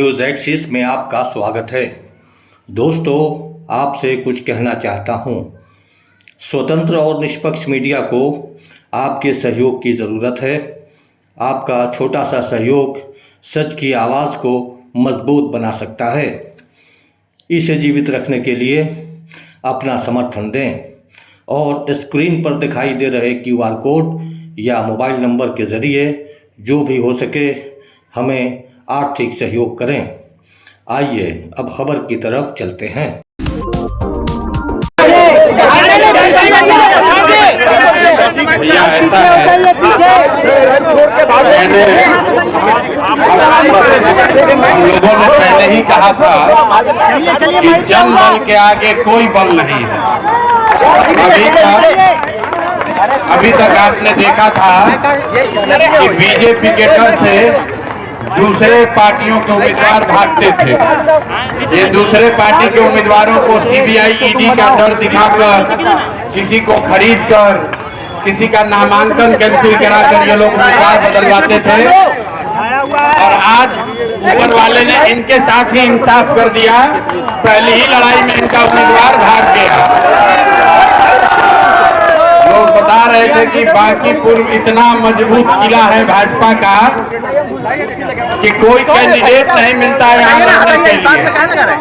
News axis में आपका स्वागत है। दोस्तों, आपसे कुछ कहना चाहता हूँ। स्वतंत्र और निष्पक्ष मीडिया को आपके सहयोग की ज़रूरत है। आपका छोटा सा सहयोग सच की आवाज़ को मजबूत बना सकता है। इसे जीवित रखने के लिए अपना समर्थन दें और स्क्रीन पर दिखाई दे रहे QR कोड या मोबाइल नंबर के ज़रिए जो भी हो सके हमें आर्थिक सहयोग करें। आइए अब खबर की तरफ चलते हैं। भैया ऐसा है, लोगों ने पहले ही कहा था कि जनबल के आगे कोई बल नहीं है। अभी तक आपने देखा था कि बीजेपी के डर से दूसरे पार्टियों के उम्मीदवार भागते थे। ये दूसरे पार्टी के उम्मीदवारों को CBI ED का डर दिखाकर, किसी को खरीद कर, किसी का नामांकन कैंसिल कराकर ये लोग उम्मीदवार बदलवाते थे। और आज ऊपर वाले ने इनके साथ ही इंसाफ कर दिया। पहली ही लड़ाई में इनका उम्मीदवार भाग गया। लोग बता रहे थे कि बांकीपुर इतना मजबूत किला है भाजपा का कि कोई कैंडिडेट नहीं मिलता है यहाँ लड़ने के लिए।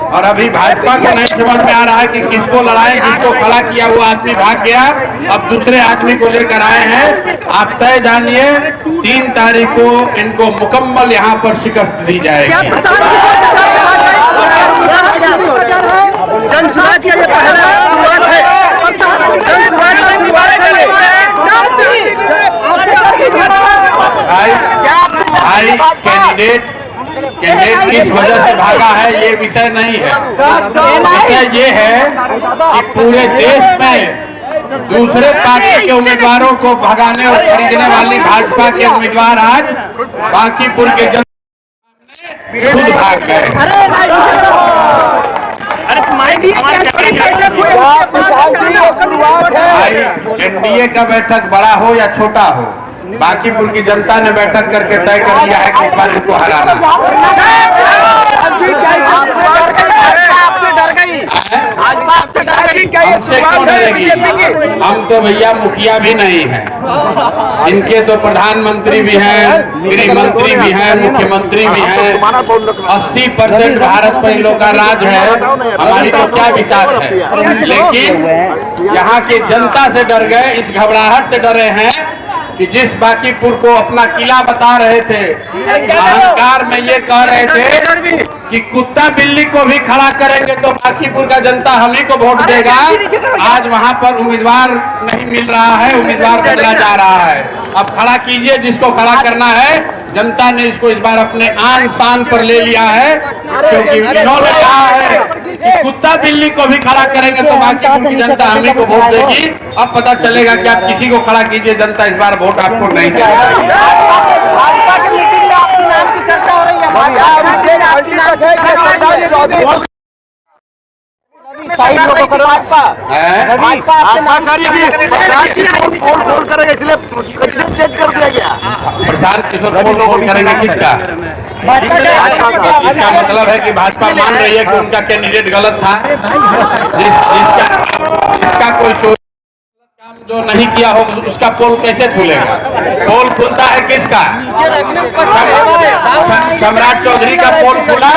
और अभी भाजपा को नहीं समझ में आ रहा है कि किसको लड़ाएं। जिसको खड़ा किया हुआ आदमी भाग गया, अब दूसरे आदमी को लेकर आए हैं। आप तय जानिए 3 तारीख को इनको मुकम्मल यहाँ पर शिकस्त दी जाएगी। जनसुराज का ये पहला शुरुआत है। भाई कैंडिडेट किस वजह से भागा है ये विषय नहीं है। विषय ये है कि पूरे देश में दूसरे पार्टी के उम्मीदवारों को भगाने और खरीदने वाली भाजपा के उम्मीदवार आज बांकीपुर के जनता खुद भाग गए। NDA का बैठक बड़ा हो या छोटा हो, बांकीपुर की जनता ने बैठक करके तय कर लिया है कि इस बार इसको हराना। हम तो भैया मुखिया भी नहीं हैं। इनके तो प्रधानमंत्री भी हैं, गृह मंत्री भी हैं, मुख्यमंत्री भी हैं। 80% भारत पर इन लोग का राज है। हमारी तो क्या विसात है। लेकिन यहाँ की जनता से डर गए, इस घबराहट से डरे हैं कि जिस बांकीपुर को अपना किला बता रहे थे, अहंकार में ये कह रहे थे कि कुत्ता बिल्ली को भी खड़ा करेंगे तो बांकीपुर का जनता हम ही को वोट देगा। आज वहां पर उम्मीदवार नहीं मिल रहा है, उम्मीदवार बदला जा रहा है। अब खड़ा कीजिए जिसको खड़ा करना है। जनता ने इसको इस बार अपने आन शान पर ले लिया है, क्योंकि इन्होंने कहा है कि कुत्ता बिल्ली को भी खड़ा करेंगे तो बांकीपुर की जनता हम ही को वोट देगी। अब पता चलेगा कि आप किसी को खड़ा कीजिए, जनता इस बार वोट आपको नहीं देगी। प्रशांत किशोर फोन करेंगे किसका? इसका मतलब है कि भाजपा मान रही है कि उनका कैंडिडेट गलत था। जिसका कोई काम जो नहीं किया हो उसका पोल कैसे खुलेगा? पोल खुलता है किसका? सम्राट चौधरी का पोल खुला,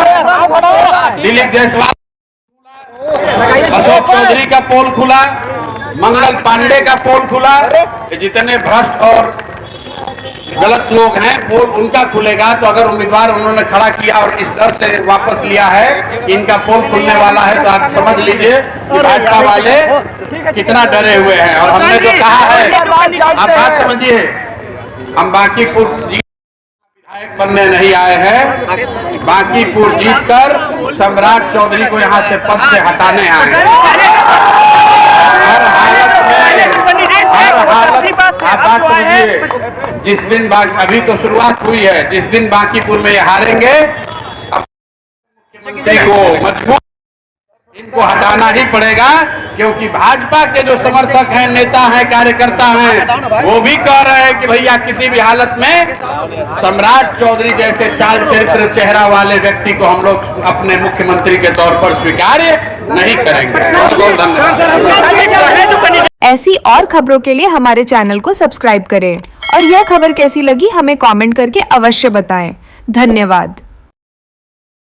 दिलीप जायसवाल, अशोक चौधरी का पोल खुला, मंगल पांडे का पोल खुला। जितने भ्रष्ट और गलत लोग हैं पोल उनका खुलेगा। तो अगर उम्मीदवार उन्होंने खड़ा किया और इस डर से वापस लिया है कि इनका पोल खुलने वाला है, तो आप समझ लीजिए कि भाजपा वाले कितना डरे हुए हैं। और हमने जो कहा है, आप बात समझिए, हम बांकीपुर विधायक बनने नहीं आए हैं, बांकीपुर जीतकर सम्राट चौधरी को यहाँ से पद से हटाने आए हैं। हर हालत में आप बात समझिए। जिस दिन अभी तो शुरुआत हुई है, जिस दिन बांकीपुर में ये हारेंगे, मुख्यमंत्री को मजबूत इनको हटाना ही पड़ेगा, क्योंकि भाजपा के जो समर्थक हैं, नेता हैं, कार्यकर्ता हैं, वो भी कह रहे हैं कि भैया किसी भी हालत में सम्राट चौधरी जैसे चाल चरित्र चेहरा वाले व्यक्ति को हम लोग अपने मुख्यमंत्री के तौर पर स्वीकार्य नहीं करेंगे। बहुत धन्यवाद। ऐसी और खबरों के लिए हमारे चैनल को सब्सक्राइब करें और यह खबर कैसी लगी हमें कमेंट करके अवश्य बताएं। धन्यवाद।